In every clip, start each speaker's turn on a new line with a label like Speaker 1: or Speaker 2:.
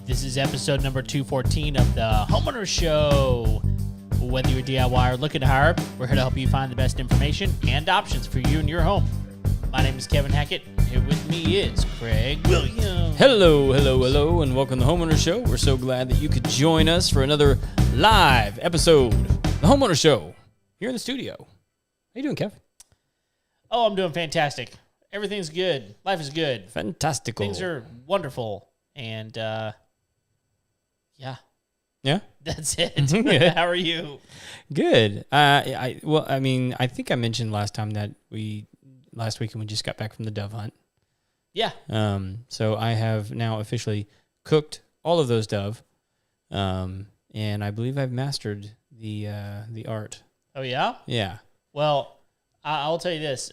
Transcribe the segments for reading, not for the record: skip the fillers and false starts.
Speaker 1: This is episode number 214 of the Homeowner Show. Whether you're DIY or looking to hire, we're here to help you find the best information and options for you and your home. My name is Kevin Hackett. Here with me is Craig Williams.
Speaker 2: Hello, and welcome to the Homeowner Show. We're so glad that you could join us for another live episode of the Homeowner Show here in the studio. How you doing, Kev?
Speaker 1: Oh, I'm doing fantastic. Everything's good. Life is good.
Speaker 2: Fantastical.
Speaker 1: Things are wonderful. And, yeah.
Speaker 2: Yeah?
Speaker 1: That's it. How are you?
Speaker 2: Good. I think I mentioned last weekend we just got back from the dove hunt.
Speaker 1: Yeah.
Speaker 2: So I have now officially cooked all of those dove, and I believe I've mastered the art.
Speaker 1: Oh, yeah?
Speaker 2: Yeah.
Speaker 1: Well, I'll tell you this.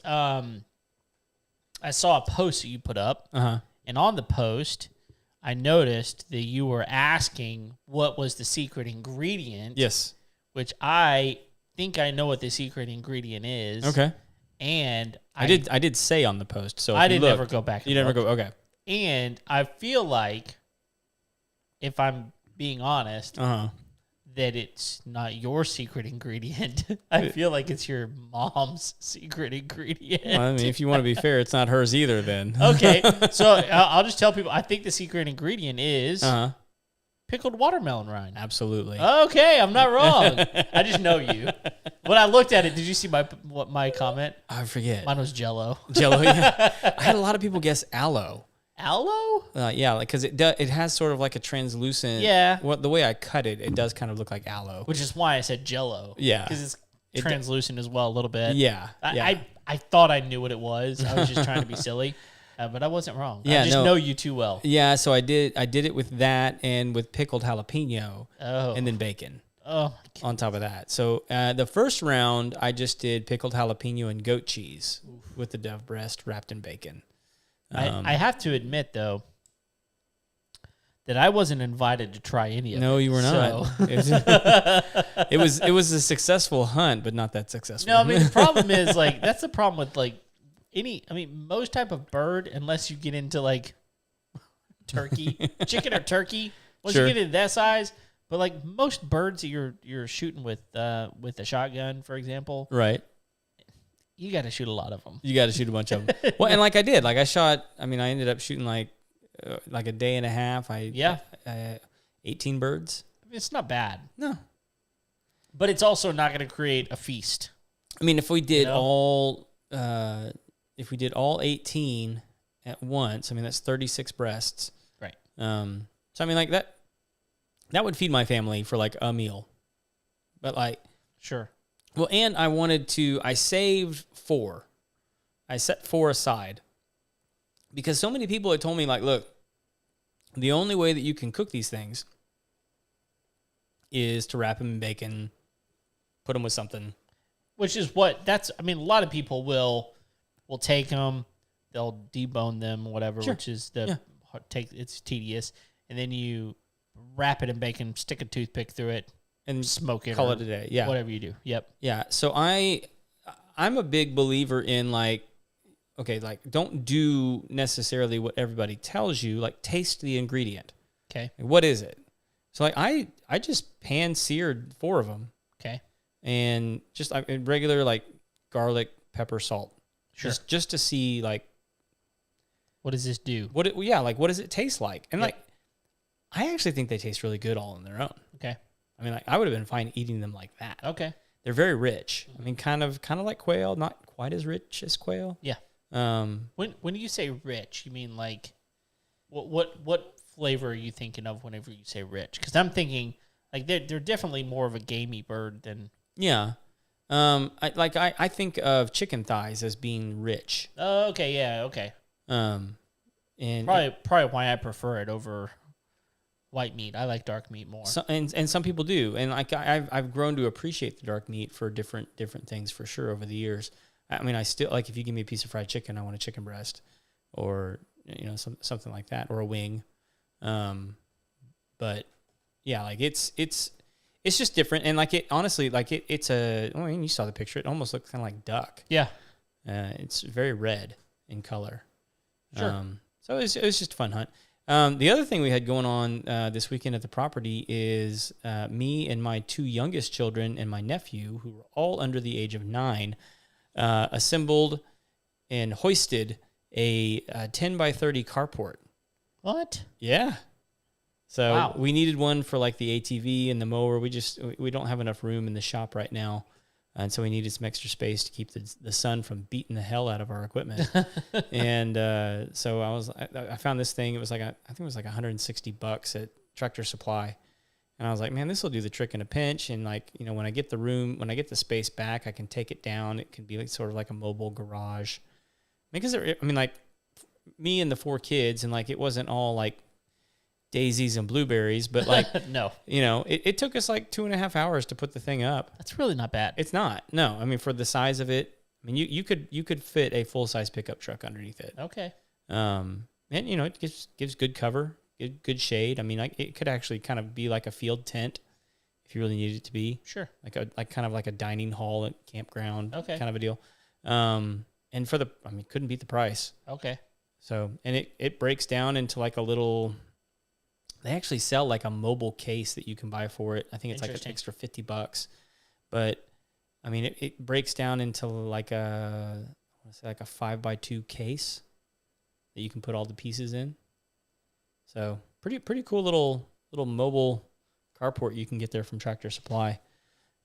Speaker 1: I saw a post that you put up, and on the post, I noticed that you were asking what was the secret ingredient.
Speaker 2: Yes.
Speaker 1: Which I think I know what the secret ingredient is.
Speaker 2: Okay.
Speaker 1: And
Speaker 2: I did say on the post, so
Speaker 1: I didn't ever go back.
Speaker 2: You never go. Okay.
Speaker 1: And I feel like, if I'm being honest, that it's not your secret ingredient. I feel like it's your mom's secret ingredient.
Speaker 2: Well, I mean, if you want to be fair, it's not hers either. Then
Speaker 1: okay. So I'll just tell people. I think the secret ingredient is pickled watermelon rind.
Speaker 2: Absolutely.
Speaker 1: Okay, I'm not wrong. I just know you. When I looked at it, did you see my comment?
Speaker 2: I forget.
Speaker 1: Mine was Jell-O.
Speaker 2: Jell-O, yeah. I had a lot of people guess aloe.
Speaker 1: Aloe?
Speaker 2: Yeah, because it has sort of like a translucent.
Speaker 1: Yeah.
Speaker 2: The way I cut it, it does kind of look like aloe.
Speaker 1: Which is why I said Jell-O.
Speaker 2: Yeah.
Speaker 1: Because it's translucent as well a little bit.
Speaker 2: Yeah.
Speaker 1: I thought I knew what it was. I was just trying to be silly. But I wasn't wrong.
Speaker 2: Yeah,
Speaker 1: I just know you too well.
Speaker 2: Yeah, so I did it with that and with pickled jalapeno and then bacon.
Speaker 1: Oh,
Speaker 2: on top of that. So the first round, I just did pickled jalapeno and goat cheese with the dove breast wrapped in bacon.
Speaker 1: I have to admit, though, that I wasn't invited to try any of it.
Speaker 2: No, you were not. It was a successful hunt, but not that successful.
Speaker 1: No, I mean, the problem is, that's the problem with, most type of bird, unless you get into, turkey, chicken or turkey, once you get into that size, but, most birds that you're shooting with a shotgun, for example.
Speaker 2: Right.
Speaker 1: You got to shoot a lot of them.
Speaker 2: You got to shoot a bunch of them. Well, and I did. I ended up shooting a day and a half. 18 birds.
Speaker 1: It's not bad.
Speaker 2: No.
Speaker 1: But it's also not going to create a feast.
Speaker 2: I mean, if we did all 18 at once, that's 36 breasts.
Speaker 1: Right.
Speaker 2: So that would feed my family for a meal. But
Speaker 1: sure.
Speaker 2: Well, and I saved 4. I set 4 aside because so many people had told me, look, the only way that you can cook these things is to wrap them in bacon, put them with something.
Speaker 1: Which is a lot of people will take them, they'll debone them, whatever,
Speaker 2: sure.
Speaker 1: Which is it's tedious. And then you wrap it in bacon, stick a toothpick through it, and smoke it.
Speaker 2: Call it a day. Yeah.
Speaker 1: Whatever you do. Yep.
Speaker 2: Yeah. So I'm a big believer in don't do necessarily what everybody tells you. Taste the ingredient.
Speaker 1: Okay.
Speaker 2: What is it? So I just pan seared 4 of them.
Speaker 1: Okay.
Speaker 2: And just regular garlic, pepper, salt.
Speaker 1: Sure.
Speaker 2: Just to see
Speaker 1: what does this do?
Speaker 2: What does it taste like? And I actually think they taste really good all on their own.
Speaker 1: Okay.
Speaker 2: I would have been fine eating them like that.
Speaker 1: Okay.
Speaker 2: They're very rich. Kind of like quail, not quite as rich as quail.
Speaker 1: Yeah. When you say rich, you mean what flavor are you thinking of whenever you say rich? Because I'm thinking they're definitely more of a gamey bird than.
Speaker 2: Yeah. I think of chicken thighs as being rich.
Speaker 1: Oh, okay. Yeah. Okay.
Speaker 2: And
Speaker 1: probably why I prefer it over white meat. I like dark meat more.
Speaker 2: And some people do. And I've grown to appreciate the dark meat for different things for sure over the years. I still if you give me a piece of fried chicken, I want a chicken breast or something like that, or a wing. But yeah, it's just different. And it's you saw the picture. It almost looks kind of like duck.
Speaker 1: Yeah.
Speaker 2: It's very red in color.
Speaker 1: Sure.
Speaker 2: So it was just a fun hunt. The other thing we had going on this weekend at the property is me and my 2 youngest children and my nephew, who were all under the age of 9, assembled and hoisted a 10 by 30 carport.
Speaker 1: What?
Speaker 2: Yeah. So
Speaker 1: Wow.
Speaker 2: we needed one for like the ATV and the mower. We don't have enough room in the shop right now. And so we needed some extra space to keep the sun from beating the hell out of our equipment. And so I found this thing. It was like I think it was like $160 at Tractor Supply. And I was like, man, this will do the trick in a pinch. And like, you know, when I get the space back, I can take it down. It can be like sort of like a mobile garage. Because like me and the 4 kids, and like it wasn't all like daisies and blueberries, but like
Speaker 1: No.
Speaker 2: you know, it took us like 2.5 hours to put the thing up.
Speaker 1: That's really not bad.
Speaker 2: It's not. No, I mean for the size of it, I mean you could fit a full size pickup truck underneath it.
Speaker 1: Okay.
Speaker 2: And you know it gives good cover, good shade. I mean like it could actually kind of be like a field tent if you really needed it to be.
Speaker 1: Sure.
Speaker 2: Like kind of like a dining hall at campground.
Speaker 1: Okay.
Speaker 2: Kind of a deal. And couldn't beat the price.
Speaker 1: Okay.
Speaker 2: So and it breaks down into like a little. They actually sell like a mobile case that you can buy for it. I think it's like an extra $50. But I mean, it breaks down into like a 5x2 case that you can put all the pieces in. So pretty cool little mobile carport you can get there from Tractor Supply.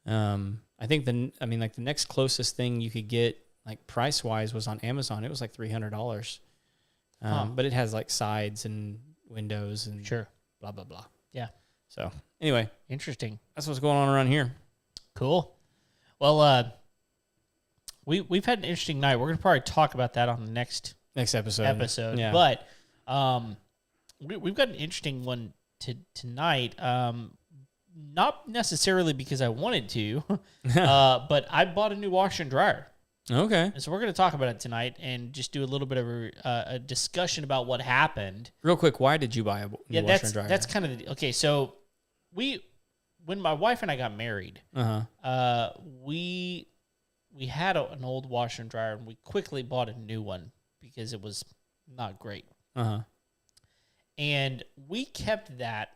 Speaker 2: I think the next closest thing you could get like price wise was on Amazon. It was like $300. But it has like sides and windows and
Speaker 1: Sure.
Speaker 2: Blah, blah, blah.
Speaker 1: Yeah.
Speaker 2: So anyway,
Speaker 1: Interesting.
Speaker 2: that's what's going on around here.
Speaker 1: Cool. Well, we've had an interesting night. We're going to probably talk about that on the next
Speaker 2: episode. Yeah.
Speaker 1: But we've got an interesting one tonight. Not necessarily because I wanted to, but I bought a new washer and dryer.
Speaker 2: Okay.
Speaker 1: And so we're going to talk about it tonight and just do a little bit of a discussion about what happened.
Speaker 2: Real quick, why did you buy a new washer and dryer?
Speaker 1: That's kind of okay. So when my wife and I got married, we had an old washer and dryer, and we quickly bought a new one because it was not great. And we kept that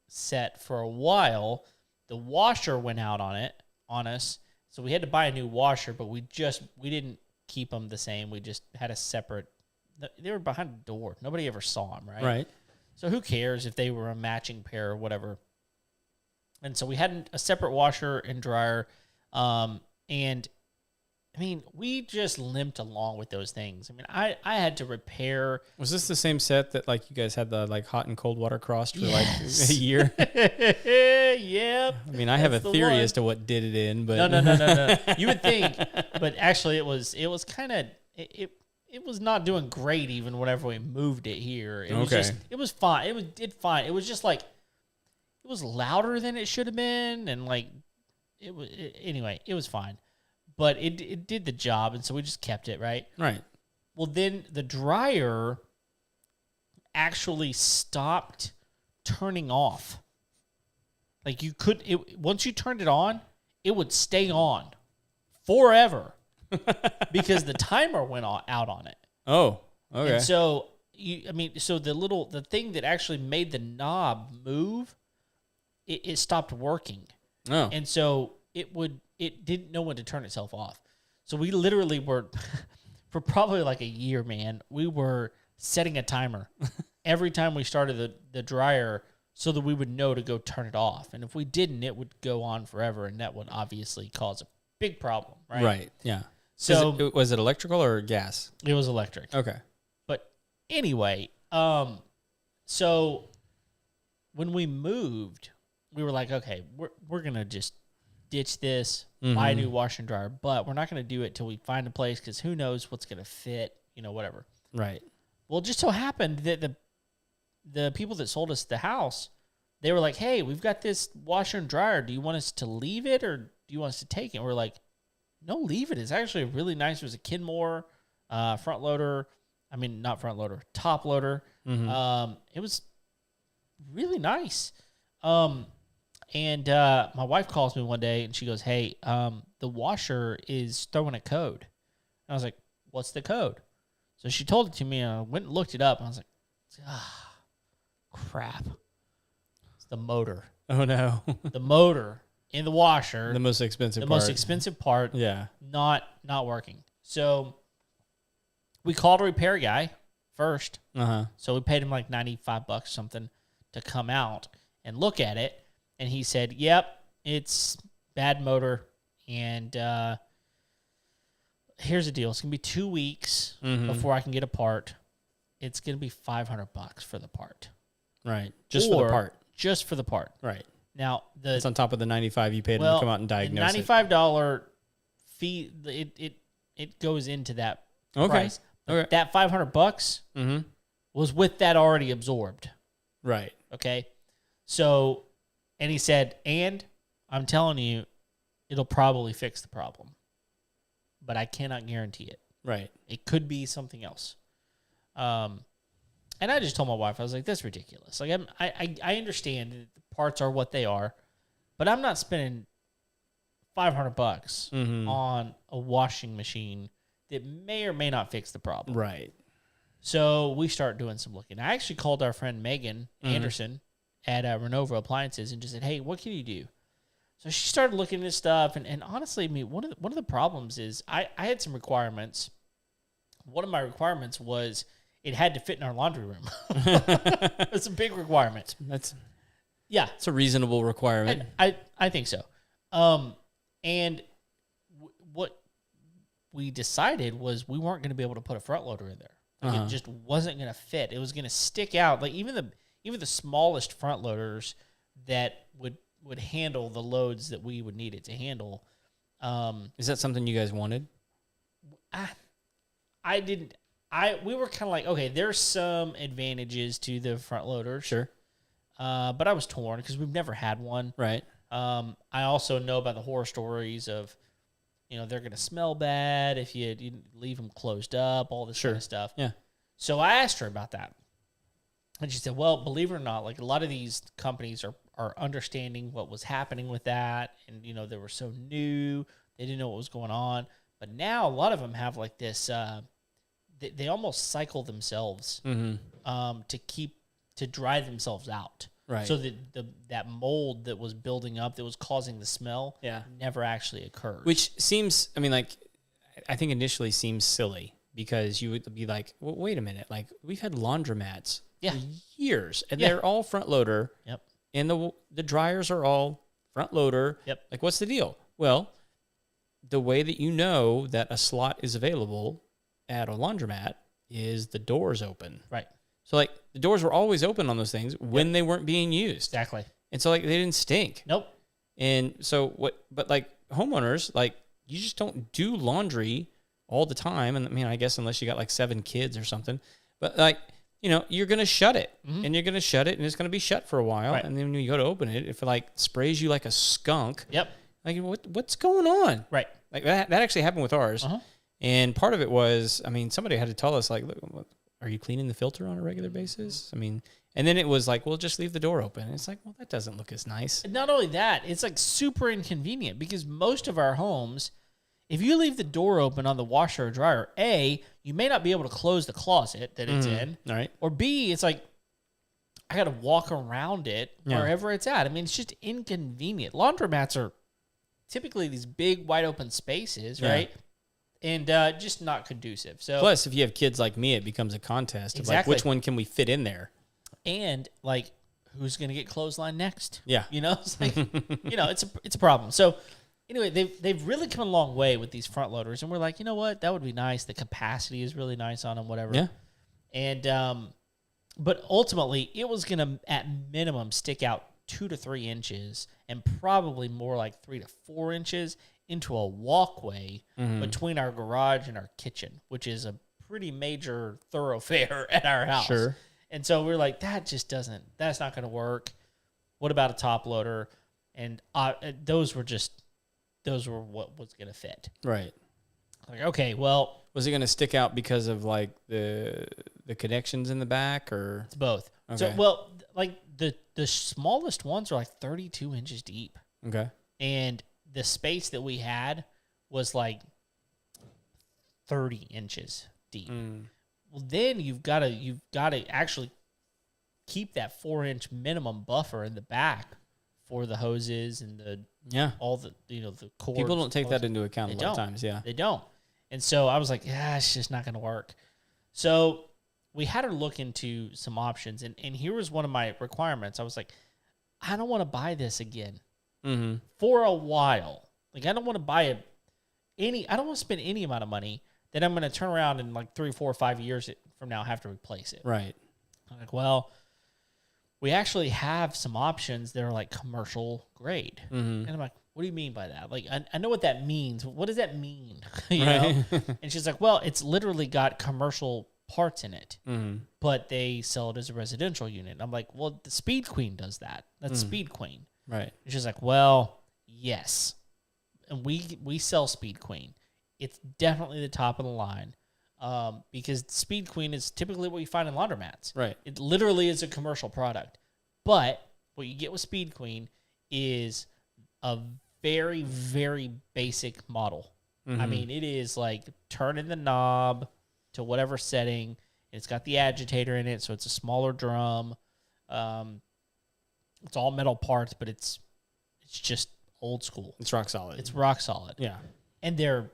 Speaker 1: set for a while. The washer went out on us. So we had to buy a new washer, but we didn't keep them the same. We just had a separate. They were behind the door. Nobody ever saw them, right?
Speaker 2: Right.
Speaker 1: So who cares if they were a matching pair or whatever? And so we had a separate washer and dryer, and I mean, we just limped along with those things. I mean, I had to repair.
Speaker 2: Was this the same set that like you guys had the like hot and cold water crossed for like
Speaker 1: Yes.
Speaker 2: a year?
Speaker 1: Yep.
Speaker 2: I mean, I have a
Speaker 1: That's the
Speaker 2: theory
Speaker 1: one.
Speaker 2: as to what did it in, but
Speaker 1: No. You would think, but actually, it was kind of it was not doing great even whenever we moved it here. It was just it was fine. It did fine. It was just like it was louder than it should have been, and like anyway, it was fine. But it did the job, and so we just kept it, right?
Speaker 2: Right.
Speaker 1: Well, then the dryer actually stopped turning off. Like once you turned it on, it would stay on forever because the timer went out on it.
Speaker 2: Oh, okay.
Speaker 1: And so the thing that actually made the knob move, it stopped working.
Speaker 2: Oh.
Speaker 1: And so it didn't know when to turn itself off. So we literally were, for probably like a year, man, we were setting a timer every time we started the dryer so that we would know to go turn it off. And if we didn't, it would go on forever, and that would obviously cause a big problem, right?
Speaker 2: Right, yeah.
Speaker 1: So
Speaker 2: was it electrical or gas?
Speaker 1: it was electric.
Speaker 2: Okay.
Speaker 1: But anyway, so when we moved, we were like, okay, we're going to just ditch this, buy a new washer and dryer, but we're not going to do it till we find a place because who knows what's going to fit, whatever.
Speaker 2: Right.
Speaker 1: Well, it just so happened that the people that sold us the house, they were like, hey, we've got this washer and dryer. Do you want us to leave it or do you want us to take it? And we're like, no, leave it. It's actually really nice. It was a Kenmore front loader. I mean, not front loader, top loader. It was really nice. And my wife calls me one day and she goes, hey, the washer is throwing a code. And I was like, what's the code? So she told it to me, and I went and looked it up, and I was like, crap. It's the motor.
Speaker 2: Oh, no.
Speaker 1: The motor in the washer.
Speaker 2: The most expensive part.
Speaker 1: The most expensive part.
Speaker 2: Yeah.
Speaker 1: Not working. So we called a repair guy first.
Speaker 2: Uh-huh.
Speaker 1: So we paid him like $95 or something to come out and look at it. And he said, yep, it's bad motor. And here's the deal. It's going to be 2 weeks before I can get a part. It's going to be $500 for the part.
Speaker 2: Right. Just for the part.
Speaker 1: Just for the part.
Speaker 2: Right.
Speaker 1: Now,
Speaker 2: it's on top of the $95 you paid him to come out and diagnose
Speaker 1: the $95 fee, it goes into that price.
Speaker 2: Okay.
Speaker 1: That $500 was with that already absorbed.
Speaker 2: Right.
Speaker 1: Okay. So, and he said, and I'm telling you, it'll probably fix the problem, but I cannot guarantee it.
Speaker 2: Right.
Speaker 1: It could be something else. And I just told my wife, I was like, that's ridiculous. Like, I understand that the parts are what they are, but I'm not spending $500 on a washing machine that may or may not fix the problem.
Speaker 2: Right.
Speaker 1: So we start doing some looking. I actually called our friend Megan Anderson at Renova Appliances and just said, hey, what can you do? So she started looking at stuff, and honestly, I mean, one of the problems is I had some requirements. One of my requirements was it had to fit in our laundry room. It's a big requirement.
Speaker 2: It's a reasonable requirement.
Speaker 1: I think so. And what we decided was we weren't going to be able to put a front loader in there. Like It just wasn't going to fit. It was going to stick out. Like even the smallest front loaders that would handle the loads that we would need it to handle.
Speaker 2: Is that something you guys wanted?
Speaker 1: I didn't. We were kind of like, okay, there's some advantages to the front loader.
Speaker 2: Sure.
Speaker 1: But I was torn because we've never had one.
Speaker 2: Right.
Speaker 1: I also know about the horror stories of, they're going to smell bad if you leave them closed up, all this kind of stuff.
Speaker 2: Yeah. So
Speaker 1: I asked her about that. And she said, well, believe it or not, like a lot of these companies are understanding what was happening with that. And, they were so new. They didn't know what was going on. But now a lot of them have like this, they almost cycle themselves to dry themselves out.
Speaker 2: Right.
Speaker 1: So that mold that was building up that was causing the smell never actually occurred.
Speaker 2: Which seems, I think initially seems silly because you would be like, well, wait a minute. Like we've had laundromats for years and they're all front loader.
Speaker 1: Yep.
Speaker 2: And the dryers are all front loader.
Speaker 1: Yep.
Speaker 2: Like what's the deal? Well, the way that you know that a slot is available at a laundromat is the doors open.
Speaker 1: Right.
Speaker 2: So, like, the doors were always open on those things when they weren't being used.
Speaker 1: Exactly.
Speaker 2: And so, like, they didn't stink.
Speaker 1: Nope.
Speaker 2: And so, but, like, homeowners, like, you just don't do laundry all the time. And, I guess unless you got, like, 7 kids or something. But, like, you're going to shut it. And you're going to shut it, and it's going to be shut for a while. Right. And then when you go to open it, if it, like, sprays you like a skunk.
Speaker 1: Yep.
Speaker 2: Like, what's going on?
Speaker 1: Right.
Speaker 2: Like, that actually happened with ours. And part of it was, somebody had to tell us, like, look, are you cleaning the filter on a regular basis? And then it was like, well, just leave the door open. And it's like, well, that doesn't look as nice.
Speaker 1: And not only that, it's like super inconvenient because most of our homes, if you leave the door open on the washer or dryer, A, you may not be able to close the closet that it's in.
Speaker 2: All right.
Speaker 1: Or B, it's like, I got to walk around it wherever it's at. It's just inconvenient. Laundromats are typically these big, wide open spaces, right? And just not conducive. So
Speaker 2: plus, if you have kids like me, it becomes a contest of like which one can we fit in there,
Speaker 1: and like who's going to get clothesline next?
Speaker 2: Yeah,
Speaker 1: it's like it's a problem. So anyway, they've really come a long way with these front loaders, and we're like, you know what, that would be nice. The capacity is really nice on them, whatever.
Speaker 2: Yeah,
Speaker 1: and but ultimately, it was going to at minimum stick out 2 to 3 inches, and probably more like 3 to 4 inches into a walkway between our garage and our kitchen, which is a pretty major thoroughfare at our house.
Speaker 2: Sure.
Speaker 1: And so we're like, that's not going to work. What about a top loader? And those were what was going to fit.
Speaker 2: Right.
Speaker 1: Like, okay, well.
Speaker 2: Was it going to stick out because of like the connections in the back or?
Speaker 1: It's both.
Speaker 2: Okay.
Speaker 1: So, well, like the smallest ones are like 32 inches deep.
Speaker 2: Okay.
Speaker 1: And the space that we had was like 30 inches deep, well, then you've got to actually keep that 4-inch minimum buffer in the back for the hoses and all the the cords.
Speaker 2: People don't take that into account a lot of times. Yeah,
Speaker 1: they don't. And so I was like, it's just not going to work. So we had her look into some options, and here was one of my requirements. I was like, I don't want to buy this again for a while. Like, I don't want to buy I don't want to spend any amount of money that I'm going to turn around in like 3, 4, 5 years from now have to replace it.
Speaker 2: Right.
Speaker 1: I'm like, well, we actually have some options that are like commercial grade. And I'm like, what do you mean by that? Like, I know what that means. What does that mean? you know? And she's like, well, it's literally got commercial parts in it, but they sell it as a residential unit. I'm like, well, the Speed Queen does that. That's Speed Queen.
Speaker 2: Right.
Speaker 1: And she's like, well, yes. And we sell Speed Queen. It's definitely the top of the line. Because Speed Queen is typically what you find in laundromats.
Speaker 2: Right.
Speaker 1: It literally is a commercial product. But what you get with Speed Queen is a very, very basic model. I mean, it is like turning the knob to whatever setting. It's got the agitator in it, so it's a smaller drum. It's all metal parts, but it's just old school.
Speaker 2: It's rock solid.
Speaker 1: It's rock solid.
Speaker 2: Yeah.
Speaker 1: And they're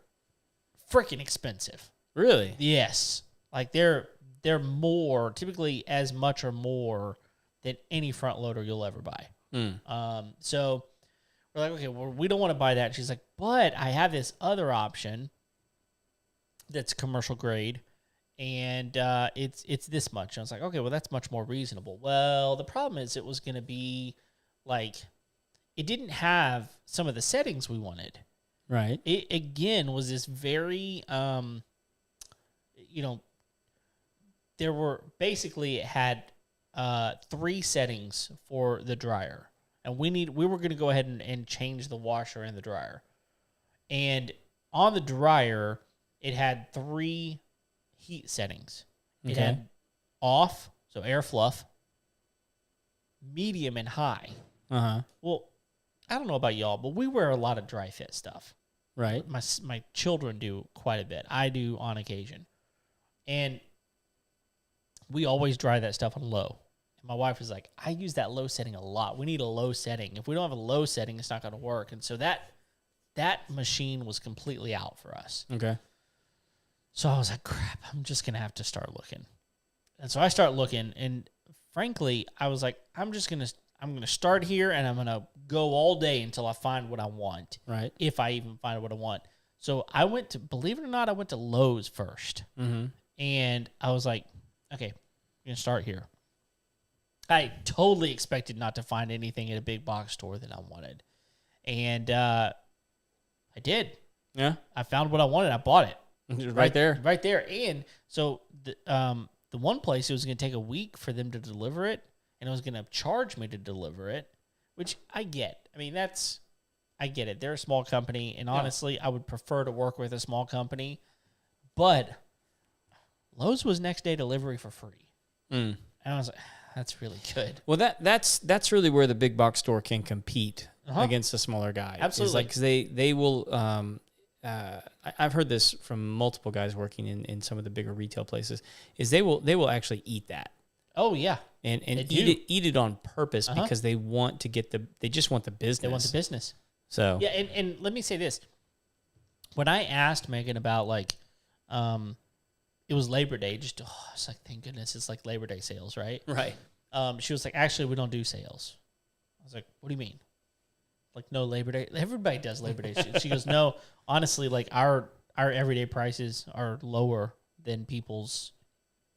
Speaker 1: freaking expensive.
Speaker 2: Really?
Speaker 1: Yes. Like they're typically as much or more than any front loader you'll ever buy. So we're like, okay, well, we don't want to buy that. She's like, but I have this other option that's commercial grade, and it's this much. And I was like, okay, well, that's much more reasonable. Well, the problem is it was going to be like, it didn't have some of the settings we wanted.
Speaker 2: Right.
Speaker 1: It, again, was this very, there were basically, it had 3 settings for the dryer. And we were going to go ahead and change the washer and the dryer. And on the dryer, it had 3 heat settings. It had off, so air fluff, medium, and high. Well, I don't know about y'all, but we wear a lot of dry fit stuff.
Speaker 2: Right.
Speaker 1: My children do quite a bit. I do on occasion. And we always dry that stuff on low. And my wife was like, I use that low setting a lot. We need a low setting. If we don't have a low setting, it's not going to work. And so that machine was completely out for us.
Speaker 2: Okay.
Speaker 1: So I was like, crap, I'm just going to have to start looking. And so I start looking, and frankly, I was like, I'm going to start here, and I'm going to go all day until I find what I want.
Speaker 2: Right.
Speaker 1: If I even find what I want. So I went to, believe it or not, I went to Lowe's first. And I was like, okay, I'm going to start here. I totally expected not to find anything at a big box store that I wanted. And I did.
Speaker 2: Yeah.
Speaker 1: I found what I wanted. I bought it.
Speaker 2: Right there.
Speaker 1: Right there. And so the one place, it was going to take a week for them to deliver it, and it was going to charge me to deliver it, which I get. I mean, I get it. They're a small company, and honestly, I would prefer to work with a small company. But Lowe's was next day delivery for free. And I was like, that's really good.
Speaker 2: Well, that's really where the big box store can compete against the smaller guy.
Speaker 1: Absolutely.
Speaker 2: Because they will. I've heard this from multiple guys working in some of the bigger retail places. Is they will actually eat that.
Speaker 1: Oh yeah,
Speaker 2: and eat it on purpose because they want to get they just want the business.
Speaker 1: They want the business.
Speaker 2: So
Speaker 1: yeah, and let me say this: when I asked Megan about it was Labor Day. Just it's like, thank goodness it's like Labor Day sales, right?
Speaker 2: Right.
Speaker 1: She was like, actually, we don't do sales. I was like, what do you mean? Like, no Labor Day? Everybody does Labor Day. She goes, no, honestly, like our everyday prices are lower than people's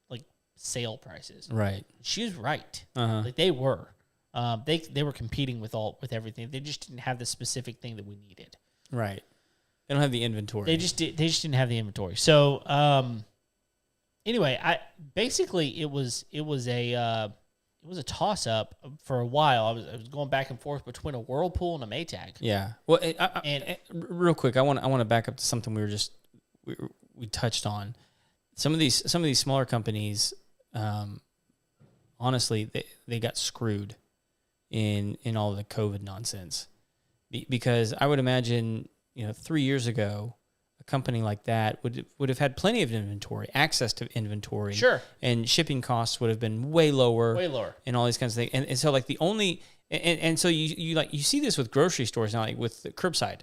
Speaker 1: like sale prices.
Speaker 2: Right.
Speaker 1: She was right. Like they were. They were competing with everything. They just didn't have the specific thing that we needed.
Speaker 2: Right. They don't have the inventory.
Speaker 1: They just didn't have the inventory. So anyway, it was a toss up for a while. I was going back and forth between a Whirlpool and a Maytag.
Speaker 2: Yeah. Well, real quick, I want to back up to something we touched on. Some of these smaller companies, honestly, they got screwed in all the COVID nonsense, because I would imagine 3 years ago, a company like that would have had plenty of inventory, access to inventory.
Speaker 1: Sure.
Speaker 2: And shipping costs would have been way lower.
Speaker 1: Way lower.
Speaker 2: And all these kinds of things. And so like the only and so you see this with grocery stores now, like with the curbside.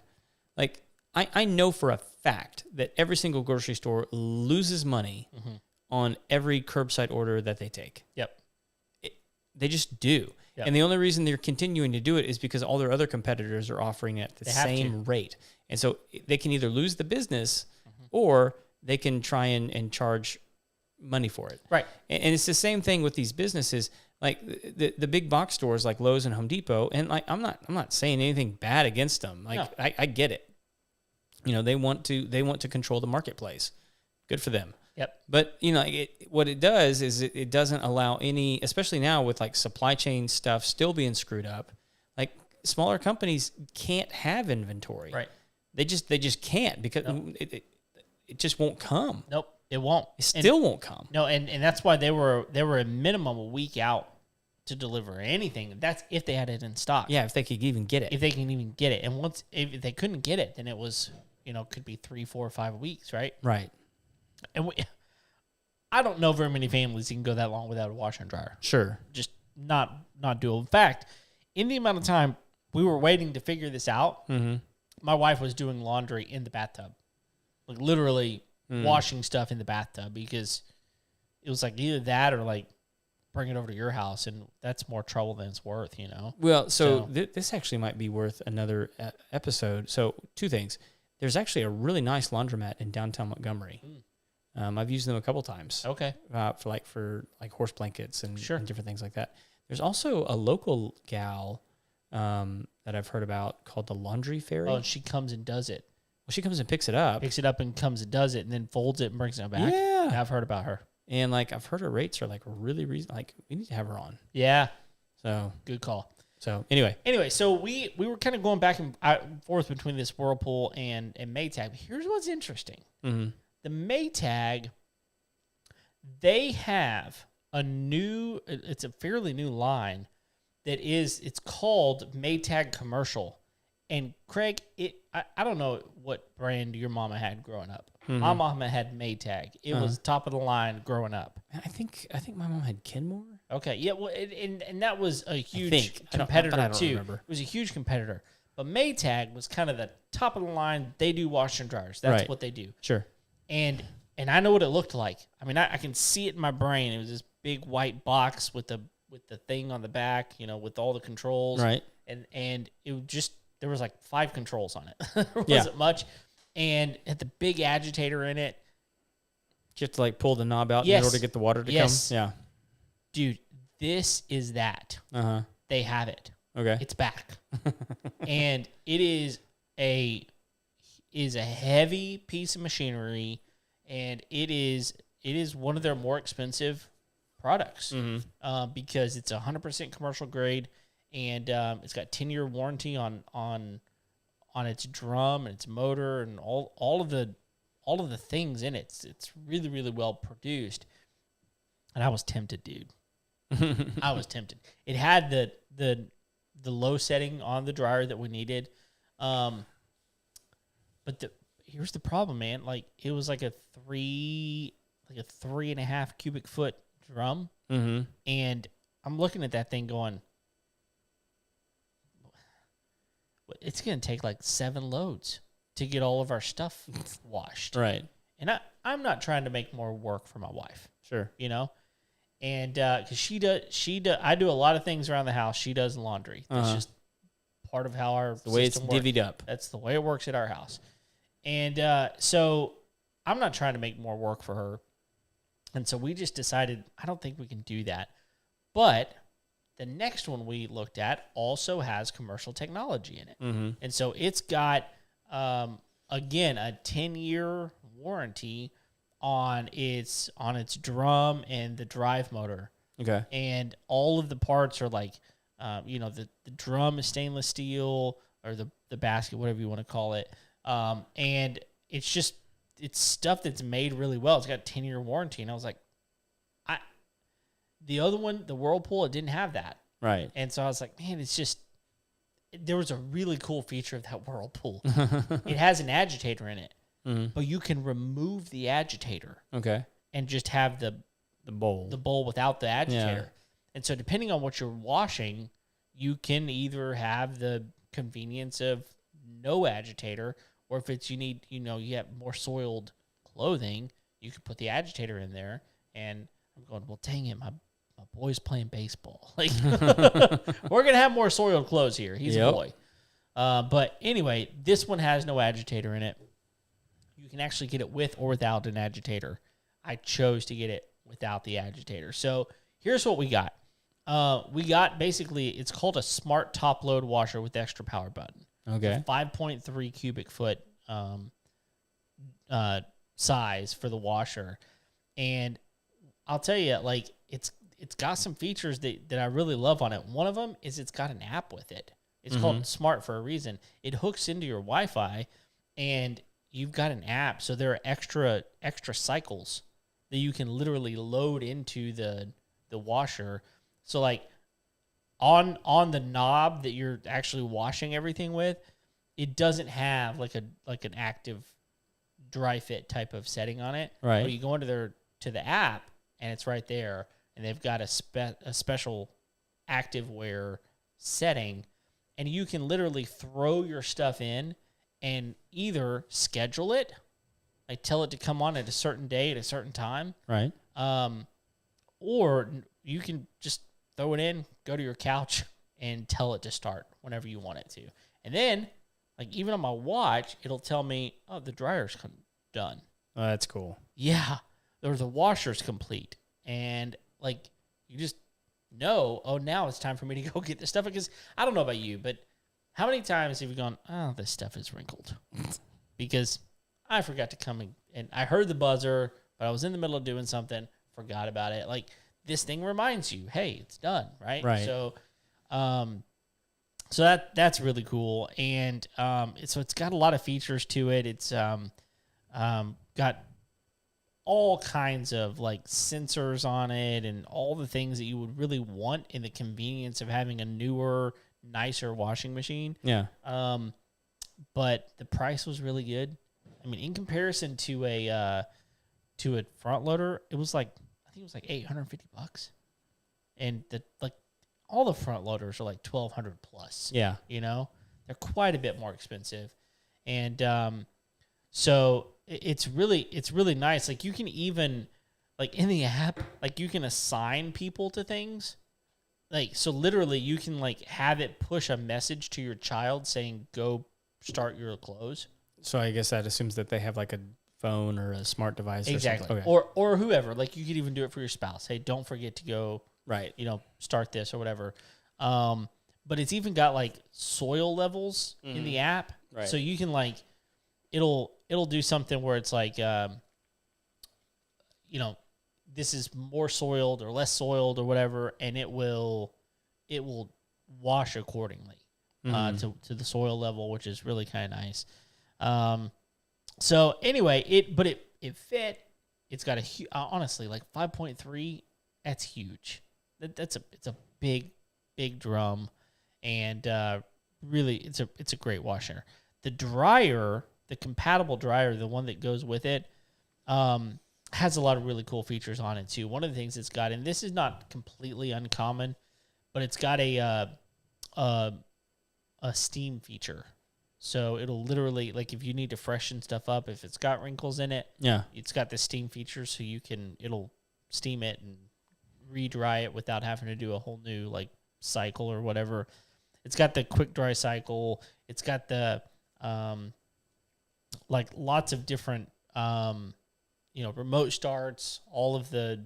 Speaker 2: Like I know for a fact that every single grocery store loses money on every curbside order that they take.
Speaker 1: Yep.
Speaker 2: They just do. Yep. And the only reason they're continuing to do it is because all their other competitors are offering it at the same rate. And so they can either lose the business or they can try and charge money for it.
Speaker 1: Right.
Speaker 2: And it's the same thing with these businesses, like the big box stores like Lowe's and Home Depot. And like I'm not saying anything bad against them. Like no. I get it. You know, they want to control the marketplace. Good for them.
Speaker 1: Yep.
Speaker 2: But you know, what it does is it doesn't allow any, especially now with like supply chain stuff still being screwed up. Like smaller companies can't have inventory.
Speaker 1: Right.
Speaker 2: They just can't because it just won't come.
Speaker 1: Nope, it won't.
Speaker 2: It still won't come.
Speaker 1: No, and that's why they were a minimum a week out to deliver anything. That's if they had it in stock.
Speaker 2: Yeah, if they could even get it.
Speaker 1: If they can even get it, and if they couldn't get it, then it was could be 3, 4, or 5 weeks, right?
Speaker 2: Right.
Speaker 1: And I don't know very many families that can go that long without a washer and dryer.
Speaker 2: Sure.
Speaker 1: Just not doable. In fact, in the amount of time we were waiting to figure this out, my wife was doing laundry in the bathtub, like literally washing stuff in the bathtub because it was like either that or like bring it over to your house, and that's more trouble than it's worth,
Speaker 2: Well, so this actually might be worth another episode. So 2 things. There's actually a really nice laundromat in downtown Montgomery. I've used them a couple times.
Speaker 1: Okay.
Speaker 2: For horse blankets and different things like that. There's also a local gal that I've heard about called the Laundry Fairy.
Speaker 1: Oh, and she comes and does it.
Speaker 2: Well, she comes and picks it up.
Speaker 1: Picks it up and comes and does it, and then folds it and brings it back.
Speaker 2: Yeah.
Speaker 1: I've heard about her.
Speaker 2: And like I've heard her rates are like really reasonable. Like we need to have her on.
Speaker 1: Yeah.
Speaker 2: So
Speaker 1: good call.
Speaker 2: So anyway,
Speaker 1: so we were kind of going back and forth between this Whirlpool and Maytag. But here's what's interesting. The Maytag, they have it's a fairly new line it's called Maytag Commercial. And Craig, I don't know what brand your mama had growing up. My mama had Maytag. It was top of the line growing up.
Speaker 2: I think my mom had Kenmore.
Speaker 1: Okay, yeah, well, and that was a huge competitor too.
Speaker 2: Remember.
Speaker 1: It was a huge competitor. But Maytag was kind of the top of the line. They do washer and dryers. That's what they do.
Speaker 2: Sure. And
Speaker 1: I know what it looked like. I mean, I can see it in my brain. It was this big white box with the thing on the back, with all the controls.
Speaker 2: Right.
Speaker 1: And it was just there was like 5 controls on it. There wasn't much. And it had the big agitator in it.
Speaker 2: You have to like pull the knob out in order to get the water to come. Yeah.
Speaker 1: Dude, this is that. They have it.
Speaker 2: Okay.
Speaker 1: It's back. And it is a heavy piece of machinery, and it is one of their more expensive products because it's 100% commercial grade, and it's got 10-year warranty on its drum and its motor and all of the things in it. It's really, really well produced. And I was tempted, dude. I was tempted. It had the low setting on the dryer that we needed. But here's the problem, man. Like it was like a 3.5 cubic foot drum. And I'm looking at that thing going, it's going to take like 7 loads to get all of our stuff washed.
Speaker 2: Right.
Speaker 1: And I'm not trying to make more work for my wife.
Speaker 2: Sure.
Speaker 1: And because I do a lot of things around the house. She does laundry. That's just part of how our
Speaker 2: the way it's
Speaker 1: works.
Speaker 2: divvied up.
Speaker 1: That's the way it works at our house. And so I'm not trying to make more work for her. And so we just decided, I don't think we can do that. But the next one we looked at also has commercial technology in it. And so it's got, again, a 10-year warranty on its drum and the drive motor.
Speaker 2: Okay.
Speaker 1: And all of the parts are like, the drum is stainless steel, or the basket, whatever you want to call it. And it's stuff that's made really well. It's got a 10-year warranty. And I was like, the other one, the Whirlpool, it didn't have that.
Speaker 2: Right.
Speaker 1: And so I was like, man, there was a really cool feature of that Whirlpool. It has an agitator in it. but you can remove the agitator
Speaker 2: Okay.
Speaker 1: and just have
Speaker 2: The bowl.
Speaker 1: the bowl without the agitator. And so depending on what you're washing, you can either have the convenience of no agitator, or if it's you have more soiled clothing, you could put the agitator in there. And I'm going, well, dang it, my boy's playing baseball. Like we're gonna have more soiled clothes here. He's a boy. But anyway, this one has no agitator in it. You can actually get it with or without an agitator. I chose to get it without the agitator. So here's what we got. We got basically, it's called a smart top load washer with extra power button.
Speaker 2: Okay.
Speaker 1: 5.3 cubic foot size for the washer. And I'll tell you, like, it's got some features that I really love on it. One of them is it's got an app with it. It's called Smart for a reason. It hooks into your Wi-Fi, and you've got an app. So there are extra cycles that you can literally load into the washer. So like on the knob that you're actually washing everything with, it doesn't have like an active dry fit type of setting on it.
Speaker 2: Right.
Speaker 1: But you go into the app, and it's right there, and they've got a special active wear setting, and you can literally throw your stuff in and either schedule it, like tell it to come on at a certain day at a certain time,
Speaker 2: Right.
Speaker 1: Or you can just throw it in, go to your couch, and tell it to start whenever you want it to. And then, like even on my watch, it'll tell me, oh, the dryer's done.
Speaker 2: Oh, that's cool.
Speaker 1: Yeah, or the washer's complete. And like you just know, oh, now it's time for me to go get this stuff. Because I don't know about you, but how many times have you gone, oh, this stuff is wrinkled? Because I forgot to come and I heard the buzzer, but I was in the middle of doing something, forgot about it. Like this thing reminds you, hey, it's done, right?
Speaker 2: Right.
Speaker 1: So, so that's really cool. And so it's got a lot of features to it. It's got all kinds of like sensors on it and all the things that you would really want in the convenience of having a newer, nicer washing machine.
Speaker 2: Yeah.
Speaker 1: But the price was really good. I mean, in comparison to a front loader, it was like, I think it was like $850. And all the front loaders are like $1,200 plus.
Speaker 2: Yeah.
Speaker 1: You know, they're quite a bit more expensive. And so it's really nice. Like you can even, like in the app, like you can assign people to things. Like, so literally you can like have it push a message to your child saying, go start your clothes.
Speaker 2: So I guess that assumes that they have like a phone or a smart device.
Speaker 1: Exactly.
Speaker 2: Or something. Okay.
Speaker 1: Or whoever. Like you could even do it for your spouse. Hey, don't forget to go,
Speaker 2: Right.
Speaker 1: Start this or whatever. But it's even got like soil levels in the app.
Speaker 2: Right.
Speaker 1: So you can like, it'll do something where it's like, this is more soiled or less soiled or whatever, and it will wash accordingly to the soil level, which is really kind of nice. So anyway, it fit. It's got honestly like 5.3. That's huge. It's a big drum, and really it's a great washer. The dryer, the compatible dryer, the one that goes with it, has a lot of really cool features on it too. One of the things it's got, and this is not completely uncommon, but it's got a steam feature. So it'll literally, like if you need to freshen stuff up, if it's got wrinkles in it, it's got the steam feature, so it'll steam it and re-dry it without having to do a whole new like cycle or whatever. It's got the quick dry cycle. It's got the like lots of different remote starts, all of the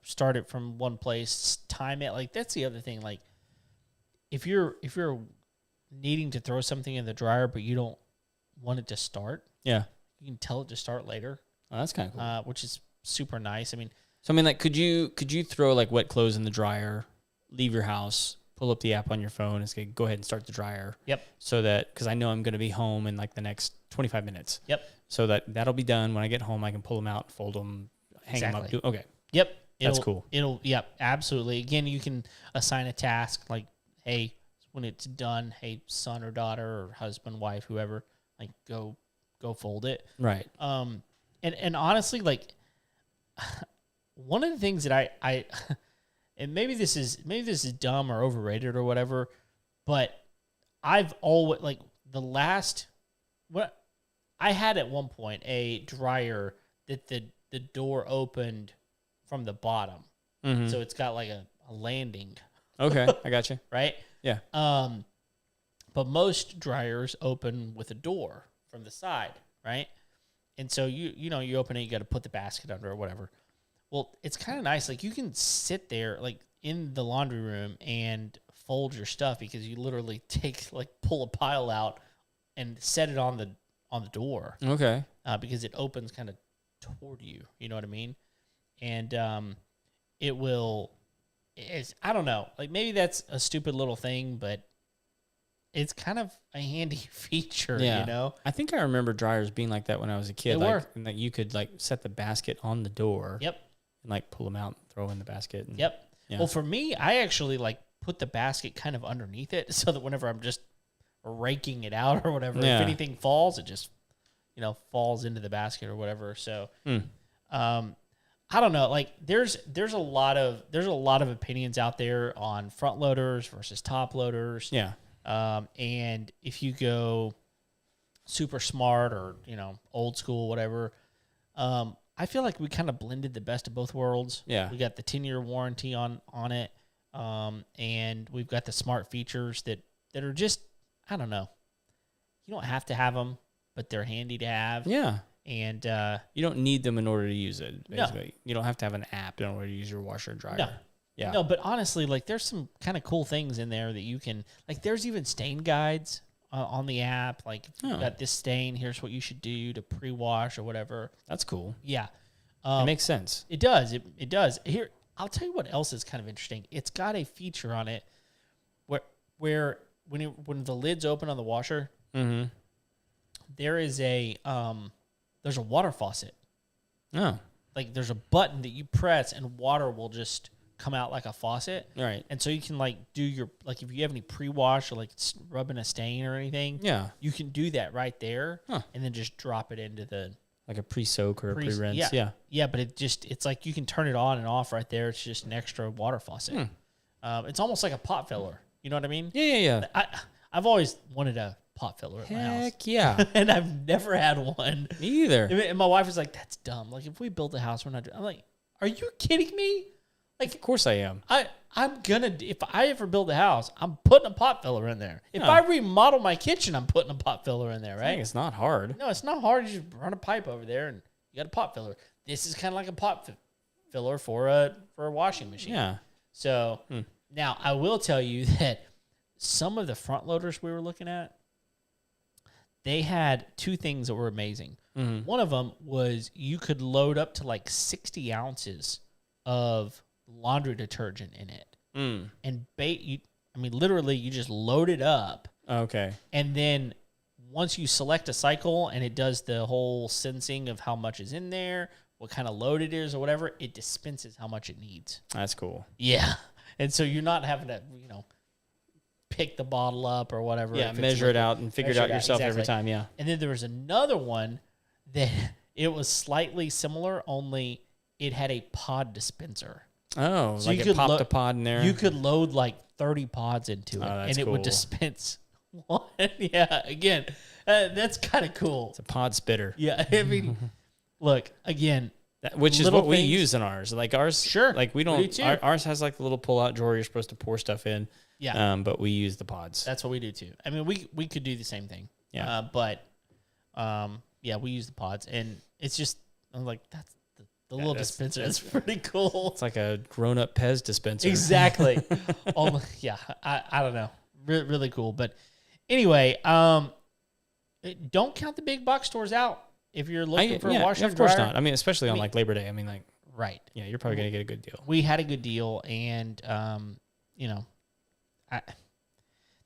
Speaker 1: start it from one place, time it. Like that's the other thing. Like if you're needing to throw something in the dryer but you don't want it to start, you can tell it to start later.
Speaker 2: Oh, that's kind of cool.
Speaker 1: Which is super nice. I mean,
Speaker 2: like could you throw like wet clothes in the dryer, leave your house, pull up the app on your phone and say go ahead and start the dryer?
Speaker 1: Yep.
Speaker 2: So that, because I know I'm going to be home in like the next 25 minutes.
Speaker 1: Yep.
Speaker 2: So that'll be done. When I get home, I can pull them out, fold them, hang them up. Okay.
Speaker 1: Yep.
Speaker 2: That's cool.
Speaker 1: Yep, absolutely. Again, you can assign a task like, hey, when it's done, hey, son or daughter or husband, wife, whoever, like go go fold it.
Speaker 2: Right.
Speaker 1: And honestly, like one of the things that I and maybe this is dumb or overrated or whatever, but I've always like what I had at one point a dryer that the door opened from the bottom.
Speaker 2: Mm-hmm.
Speaker 1: So it's got like a landing.
Speaker 2: Okay, I got you.
Speaker 1: Right?
Speaker 2: Yeah.
Speaker 1: But most dryers open with a door from the side, right? And so you open it, you got to put the basket under or whatever. Well, it's kind of nice. Like you can sit there like in the laundry room and fold your stuff because you literally pull a pile out and set it on the door.
Speaker 2: Okay.
Speaker 1: Because it opens kind of toward you. You know what I mean? And I don't know. Like maybe that's a stupid little thing, but it's kind of a handy feature,
Speaker 2: yeah.
Speaker 1: you know?
Speaker 2: I think I remember dryers being like that when I was a kid.
Speaker 1: They were.
Speaker 2: And that you could like set the basket on the door.
Speaker 1: Yep.
Speaker 2: And like pull them out and throw in the basket. And,
Speaker 1: Yep.
Speaker 2: Yeah.
Speaker 1: Well, for me, I actually like put the basket kind of underneath it so that whenever I'm just raking it out or whatever, if anything falls, it just, falls into the basket or whatever. So, I don't know. Like there's a lot of opinions out there on front loaders versus top loaders.
Speaker 2: Yeah.
Speaker 1: And if you go super smart or, old school, whatever, I feel like we kind of blended the best of both worlds.
Speaker 2: Yeah.
Speaker 1: We got the 10-year warranty on it. And we've got the smart features that are just, I don't know. You don't have to have them, but they're handy to have.
Speaker 2: Yeah.
Speaker 1: And
Speaker 2: you don't need them in order to use it, basically.
Speaker 1: No.
Speaker 2: You don't have to have an app in order to use your washer and dryer.
Speaker 1: No.
Speaker 2: Yeah.
Speaker 1: No, but honestly, like there's some kind of cool things in there that you can, like there's even stain guides on the app. Like if you've got this stain, here's what you should do to pre-wash or whatever.
Speaker 2: That's cool.
Speaker 1: Yeah.
Speaker 2: It makes sense.
Speaker 1: It does. It does. Here, I'll tell you what else is kind of interesting. It's got a feature on it where when the lid's open on the washer, there is there's a water faucet.
Speaker 2: Oh.
Speaker 1: Like there's a button that you press and water will just come out like a faucet.
Speaker 2: Right.
Speaker 1: And so you can like do your, like if you have any pre-wash or like rubbing a stain or anything, you can do that right there and then just drop it into the,
Speaker 2: like a pre-soak or a pre-rinse.
Speaker 1: Yeah. Yeah, but it's like you can turn it on and off right there. It's just an extra water faucet. It's almost like a pot filler. You know what I mean?
Speaker 2: Yeah.
Speaker 1: I've always wanted a pot filler at my house.
Speaker 2: Heck yeah.
Speaker 1: And I've never had one.
Speaker 2: Me either.
Speaker 1: And my wife was like, that's dumb. Like if we built a house, we're not doing. I'm like, are you kidding me? Like,
Speaker 2: of course I am.
Speaker 1: I'm gonna, if I ever build a house, I'm putting a pot filler in there. If I remodel my kitchen, I'm putting a pot filler in there, right?
Speaker 2: It's not hard.
Speaker 1: No, it's not hard. You just run a pipe over there and you got a pot filler. This is kind of like a pot filler for a washing machine.
Speaker 2: Yeah.
Speaker 1: So now I will tell you that some of the front loaders we were looking at, they had two things that were amazing. One of them was you could load up to like 60 ounces of laundry detergent in it. And literally you just load it up.
Speaker 2: Okay.
Speaker 1: And then once you select a cycle and it does the whole sensing of how much is in there, what kind of load it is or whatever, it dispenses how much it needs.
Speaker 2: That's cool.
Speaker 1: Yeah. And so you're not having to, pick the bottle up or whatever.
Speaker 2: Yeah, measure it out and figure it out yourself every time, yeah.
Speaker 1: And then there was another one that it was slightly similar, only it had a pod dispenser.
Speaker 2: Oh,
Speaker 1: so
Speaker 2: like it popped a pod in there?
Speaker 1: You could load like 30 pods into it,
Speaker 2: and
Speaker 1: it would dispense one. Yeah, again, that's kind of cool.
Speaker 2: It's a pod spitter.
Speaker 1: Yeah, I mean, look, again,
Speaker 2: which is what we use in ours. Like ours,
Speaker 1: sure.
Speaker 2: Like we don't. Ours has like the little pull-out drawer you're supposed to pour stuff in.
Speaker 1: Yeah.
Speaker 2: But we use the pods.
Speaker 1: That's what we do too. I mean, we could do the same thing.
Speaker 2: Yeah.
Speaker 1: We use the pods, and it's just I'm like that's the little dispenser. That's pretty cool.
Speaker 2: It's like a grown-up Pez dispenser.
Speaker 1: Exactly. I don't know. Really cool. But anyway, don't count the big box stores out if you're looking for a washer and dryer.
Speaker 2: Of course not. I mean, especially on like Labor Day. I mean, like
Speaker 1: right.
Speaker 2: Yeah, you're probably gonna get a good deal.
Speaker 1: We had a good deal, and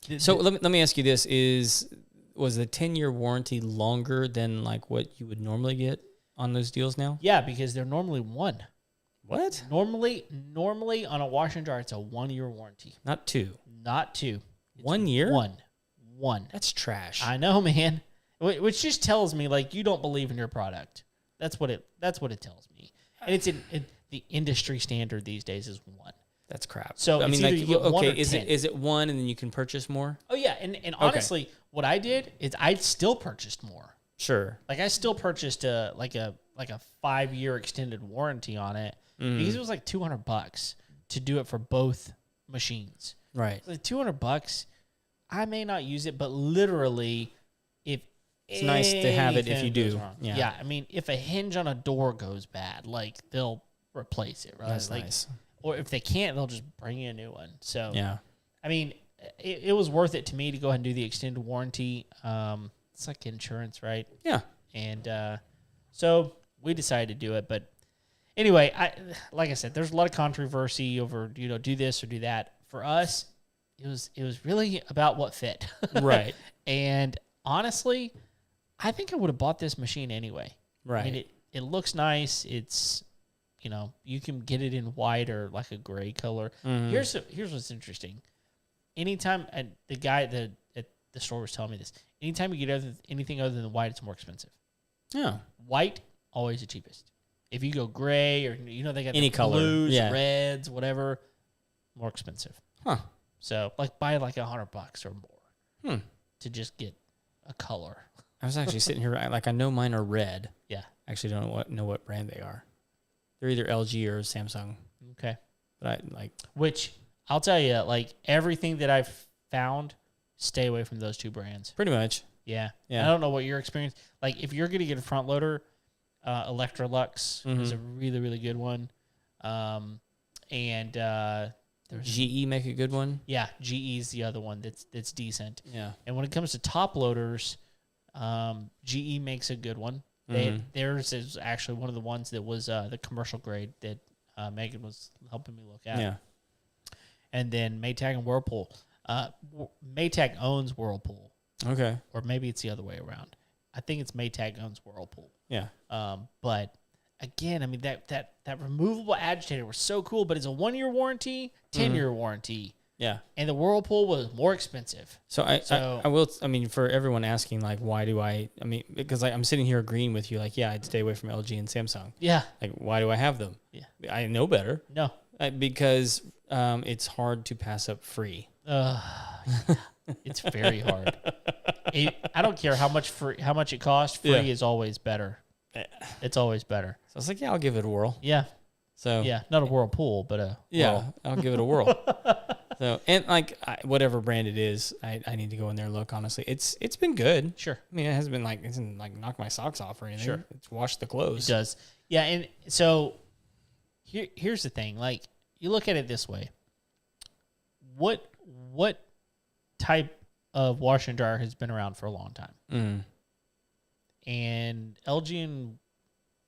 Speaker 2: So let me ask you this: was the 10-year warranty longer than like what you would normally get on those deals now?
Speaker 1: Yeah, because they're normally one.
Speaker 2: What?
Speaker 1: Normally on a washer and dryer, it's a 1-year warranty.
Speaker 2: Not two.
Speaker 1: Not two. It's
Speaker 2: 1 year?
Speaker 1: One.
Speaker 2: That's trash.
Speaker 1: I know, man. which just tells me like you don't believe in your product. That's what it tells me. And it's in the industry standard these days is 1.
Speaker 2: That's crap.
Speaker 1: So
Speaker 2: I mean,
Speaker 1: like,
Speaker 2: okay, is it 1 and then you can purchase more?
Speaker 1: Oh yeah, and honestly, what I did is I still purchased more.
Speaker 2: Sure.
Speaker 1: Like I still purchased a 5-year extended warranty on it because it was like $200 to do it for both machines.
Speaker 2: Right.
Speaker 1: Like $200, I may not use it, but literally, if
Speaker 2: it's nice to have it if you do.
Speaker 1: Yeah. I mean, if a hinge on a door goes bad, like they'll replace it, right?
Speaker 2: That's
Speaker 1: like,
Speaker 2: nice.
Speaker 1: Or if they can't, they'll just bring you a new one. So
Speaker 2: yeah,
Speaker 1: I mean, it was worth it to me to go ahead and do the extended warranty. It's like insurance, right?
Speaker 2: Yeah.
Speaker 1: And so we decided to do it. But anyway, like I said, there's a lot of controversy over do this or do that. For us, it was really about what fit,
Speaker 2: right?
Speaker 1: And honestly, I think I would have bought this machine anyway.
Speaker 2: Right.
Speaker 1: I mean, it looks nice. It's you can get it in white or like a gray color.
Speaker 2: Mm-hmm.
Speaker 1: Here's what's interesting. Anytime, and the guy at the store was telling me this, anytime you get anything other than white, it's more expensive.
Speaker 2: Yeah.
Speaker 1: White, always the cheapest. If you go gray or, they got
Speaker 2: any
Speaker 1: the
Speaker 2: color,
Speaker 1: blues, reds, whatever, more expensive.
Speaker 2: Huh.
Speaker 1: So, like, buy like $100 or more to just get a color.
Speaker 2: I was actually sitting here, like, I know mine are red.
Speaker 1: Yeah.
Speaker 2: Actually don't know what brand they are. They're either LG or Samsung.
Speaker 1: Okay.
Speaker 2: But
Speaker 1: which I'll tell you, like everything that I've found, stay away from those 2 brands.
Speaker 2: Pretty much.
Speaker 1: Yeah.
Speaker 2: Yeah.
Speaker 1: I don't know what your experience, like if you're going to get a front loader, Electrolux is a really, really good one. And there's
Speaker 2: GE make a good one.
Speaker 1: Yeah. GE is the other one that's decent.
Speaker 2: Yeah.
Speaker 1: And when it comes to top loaders, GE makes a good one. Theirs is actually one of the ones that was the commercial grade that Megan was helping me look at.
Speaker 2: Yeah.
Speaker 1: And then Maytag and Whirlpool. Maytag owns Whirlpool.
Speaker 2: Okay.
Speaker 1: Or maybe it's the other way around. I think it's Maytag owns Whirlpool.
Speaker 2: Yeah.
Speaker 1: But again, I mean that removable agitator was so cool, but it's a 1-year warranty, 10-year warranty.
Speaker 2: Yeah.
Speaker 1: And the Whirlpool was more expensive.
Speaker 2: So I will, for everyone asking, like, why do because I'm sitting here agreeing with you, like, yeah, I'd stay away from LG and Samsung.
Speaker 1: Yeah.
Speaker 2: Like, why do I have them?
Speaker 1: Yeah.
Speaker 2: I know better.
Speaker 1: No.
Speaker 2: Because it's hard to pass up free.
Speaker 1: It's very hard. I don't care how much it costs. Free is always better. It's always better.
Speaker 2: So I was like, yeah, I'll give it a whirl.
Speaker 1: Yeah.
Speaker 2: So
Speaker 1: yeah, not a Whirlpool, but a whirl.
Speaker 2: I'll give it a whirl. So, and like whatever brand it is, I need to go in there and look. Honestly, it's been good.
Speaker 1: Sure.
Speaker 2: I mean, it hasn't like knocked my socks off or anything.
Speaker 1: Sure.
Speaker 2: It's washed the clothes.
Speaker 1: It does. Yeah, and so here's the thing. Like, you look at it this way. What type of washer and dryer has been around for a long time? And LG and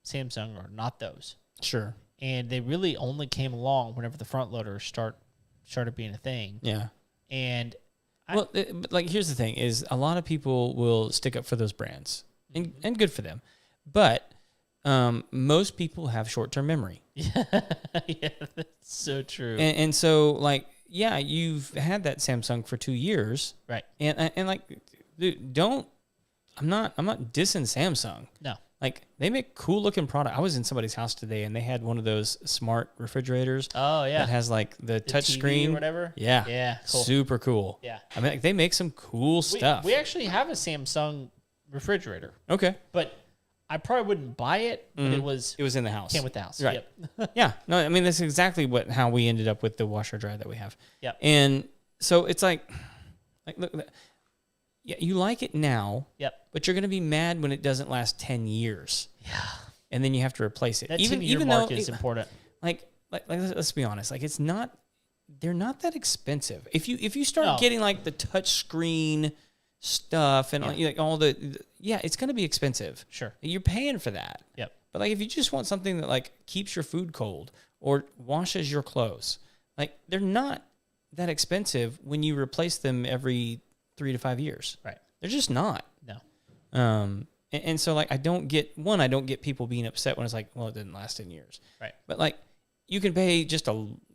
Speaker 1: Samsung are not those.
Speaker 2: Sure.
Speaker 1: And they really only came along whenever the front loaders started being a thing.
Speaker 2: Yeah.
Speaker 1: And
Speaker 2: but like, here's the thing: is a lot of people will stick up for those brands, and good for them. But most people have short-term memory.
Speaker 1: Yeah, that's so true.
Speaker 2: And so, like, yeah, you've had that Samsung for 2 years,
Speaker 1: right?
Speaker 2: And like, dude, I'm not dissing Samsung.
Speaker 1: No.
Speaker 2: Like, they make cool looking product. I was in somebody's house today and they had one of those smart refrigerators.
Speaker 1: Oh yeah.
Speaker 2: That has like the touch
Speaker 1: TV
Speaker 2: screen
Speaker 1: or whatever.
Speaker 2: Yeah.
Speaker 1: Yeah. Cool.
Speaker 2: Super cool.
Speaker 1: Yeah.
Speaker 2: I mean, like, they make some cool stuff.
Speaker 1: We actually have a Samsung refrigerator.
Speaker 2: Okay.
Speaker 1: But I probably wouldn't buy it, but it was
Speaker 2: in the house.
Speaker 1: Came with the house.
Speaker 2: Right.
Speaker 1: Yep.
Speaker 2: Yeah. No, I mean, that's exactly how we ended up with the washer dryer that we have.
Speaker 1: Yep.
Speaker 2: And so it's like look, yeah, you like it now.
Speaker 1: Yep.
Speaker 2: But you're going to be mad when it doesn't last 10 years.
Speaker 1: Yeah.
Speaker 2: And then you have to replace it.
Speaker 1: That
Speaker 2: even
Speaker 1: mark
Speaker 2: though
Speaker 1: is important.
Speaker 2: Like let's be honest. Like, they're not that expensive. If you start getting like the touch screen stuff and like all it's going to be expensive.
Speaker 1: Sure.
Speaker 2: You're paying for that.
Speaker 1: Yep.
Speaker 2: But like, if you just want something that like keeps your food cold or washes your clothes, like, they're not that expensive when you replace them every 3 to 5 years.
Speaker 1: Right.
Speaker 2: They're just not.
Speaker 1: No.
Speaker 2: And so, like, I don't get people being upset when it's like, well, it didn't last 10 years.
Speaker 1: Right.
Speaker 2: But like, you can pay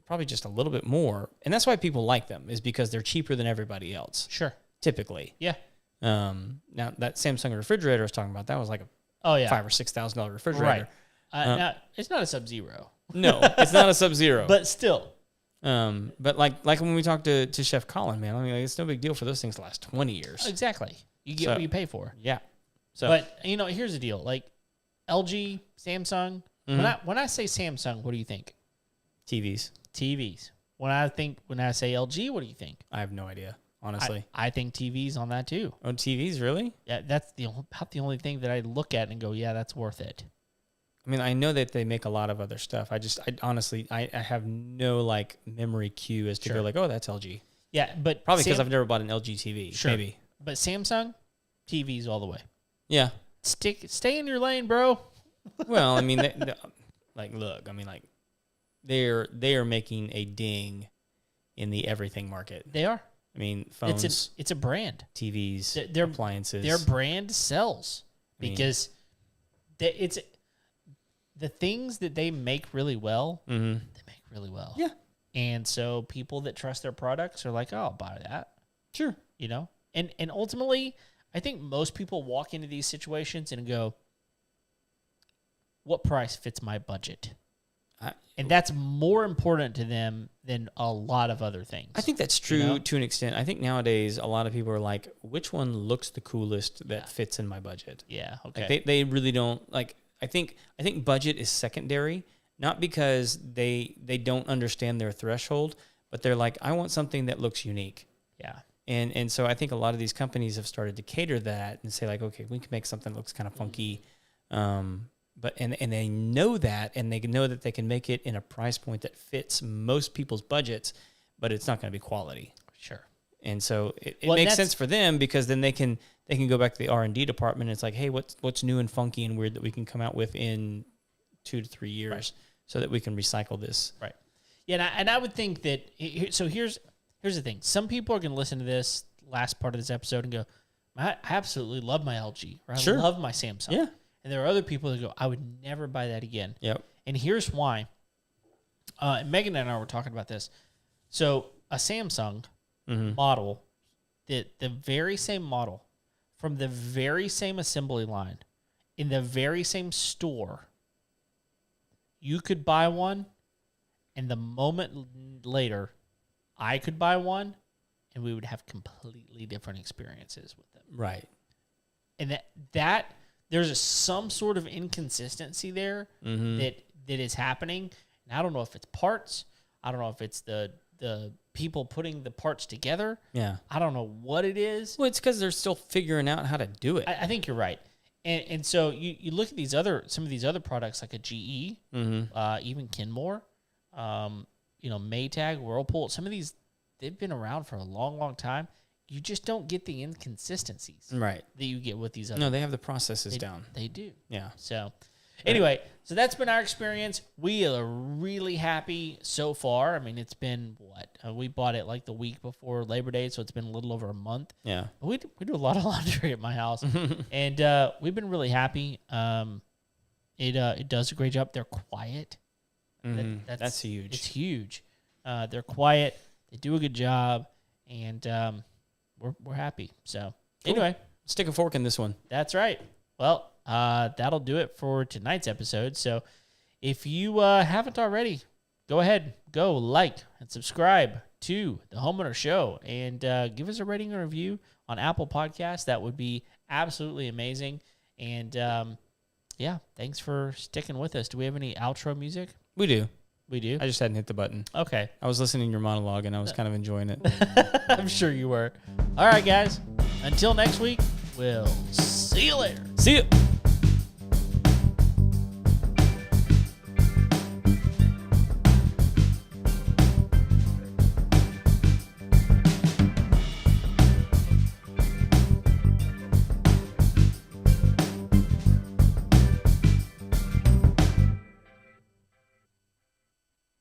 Speaker 2: probably just a little bit more. And that's why people like them, is because they're cheaper than everybody else.
Speaker 1: Sure.
Speaker 2: Typically.
Speaker 1: Yeah.
Speaker 2: Now that Samsung refrigerator I was talking about, that was like a $5,000 or $6,000 refrigerator.
Speaker 1: Right. Now it's not a Sub-Zero.
Speaker 2: No, it's not a Sub-Zero.
Speaker 1: But still.
Speaker 2: But like when we talked to Chef Colin, man, I mean, like, it's no big deal for those things to last 20 years.
Speaker 1: Exactly. You get what you pay for.
Speaker 2: Yeah. So,
Speaker 1: but here's the deal: like LG, Samsung. When I say Samsung, what do you think?
Speaker 2: TVs.
Speaker 1: When I say LG, what do you think?
Speaker 2: I have no idea, honestly.
Speaker 1: I think TVs on that too.
Speaker 2: Oh, TVs, really?
Speaker 1: Yeah, that's about the only thing that I look at and go, yeah, that's worth it.
Speaker 2: I mean, I know that they make a lot of other stuff. I honestly have no like memory cue as to go like, oh, that's LG.
Speaker 1: Yeah, but
Speaker 2: probably because I've never bought an LG TV.
Speaker 1: Sure.
Speaker 2: Maybe.
Speaker 1: But Samsung, TVs all the way.
Speaker 2: Yeah.
Speaker 1: Stay in your lane, bro.
Speaker 2: Well, I mean, they are making a ding in the everything market.
Speaker 1: They are.
Speaker 2: I mean, phones.
Speaker 1: It's a brand.
Speaker 2: TVs, appliances.
Speaker 1: Their brand sells because it's the things that they make really well.
Speaker 2: Mm-hmm.
Speaker 1: They make really well.
Speaker 2: Yeah.
Speaker 1: And so people that trust their products are like, oh, I'll buy that.
Speaker 2: Sure.
Speaker 1: And ultimately, I think most people walk into these situations and go, what price fits my budget? And that's more important to them than a lot of other things.
Speaker 2: I think that's true to an extent. I think nowadays a lot of people are like, which one looks the coolest that fits in my budget?
Speaker 1: Yeah, okay.
Speaker 2: Like they really don't like. I think budget is secondary, not because they don't understand their threshold, but they're like, I want something that looks unique.
Speaker 1: Yeah.
Speaker 2: And so I think a lot of these companies have started to cater that and say like, okay, we can make something that looks kind of funky. But they know that, and they know that they can make it in a price point that fits most people's budgets, but it's not going to be quality.
Speaker 1: Sure.
Speaker 2: And so it makes sense for them because then they can go back to the R&D department. And it's like, hey, what's new and funky and weird that we can come out with in 2 to 3 years, so that we can recycle this.
Speaker 1: Right. Yeah, and I would think that. So here's the thing: some people are going to listen to this last part of this episode and go, I absolutely love my LG, or I love my Samsung.
Speaker 2: Yeah.
Speaker 1: And there are other people that go, I would never buy that again.
Speaker 2: Yep.
Speaker 1: And here's why. Megan and I were talking about this. So a Samsung model, the very same model, from the very same assembly line, in the very same store, you could buy one, and the moment later, I could buy one, and we would have completely different experiences with them.
Speaker 2: Right.
Speaker 1: And that there's some sort of inconsistency there that is happening. And I don't know if it's parts. I don't know if it's the people putting the parts together.
Speaker 2: Yeah.
Speaker 1: I don't know what it is.
Speaker 2: Well, it's because they're still figuring out how to do it.
Speaker 1: I think you're right. And so you look at some of these other products like a GE, even Kenmore, Maytag, Whirlpool. Some of these, they've been around for a long, long time. You just don't get the inconsistencies that you get with these other.
Speaker 2: No, they have the processes down.
Speaker 1: They do.
Speaker 2: Yeah.
Speaker 1: So anyway, so that's been our experience. We are really happy so far. I mean, it's been we bought it like the week before Labor Day, so it's been a little over a month.
Speaker 2: Yeah.
Speaker 1: We do a lot of laundry at my house, and we've been really happy. It does a great job. They're quiet.
Speaker 2: That's huge.
Speaker 1: It's huge. They're quiet. They do a good job, and we're happy. So anyway,
Speaker 2: stick a fork in this one.
Speaker 1: That's right. Well, that'll do it for tonight's episode. So if you haven't already, go ahead, go like and subscribe to the Homeowner Show, and give us a rating and review on Apple Podcasts. That would be absolutely amazing. And thanks for sticking with us. Do we have any outro music?
Speaker 2: We do.
Speaker 1: We do?
Speaker 2: I just hadn't hit the button.
Speaker 1: Okay.
Speaker 2: I was listening to your monologue, and I was kind of enjoying it.
Speaker 1: I'm sure you were. All right, guys. Until next week, we'll see you later.
Speaker 2: See you.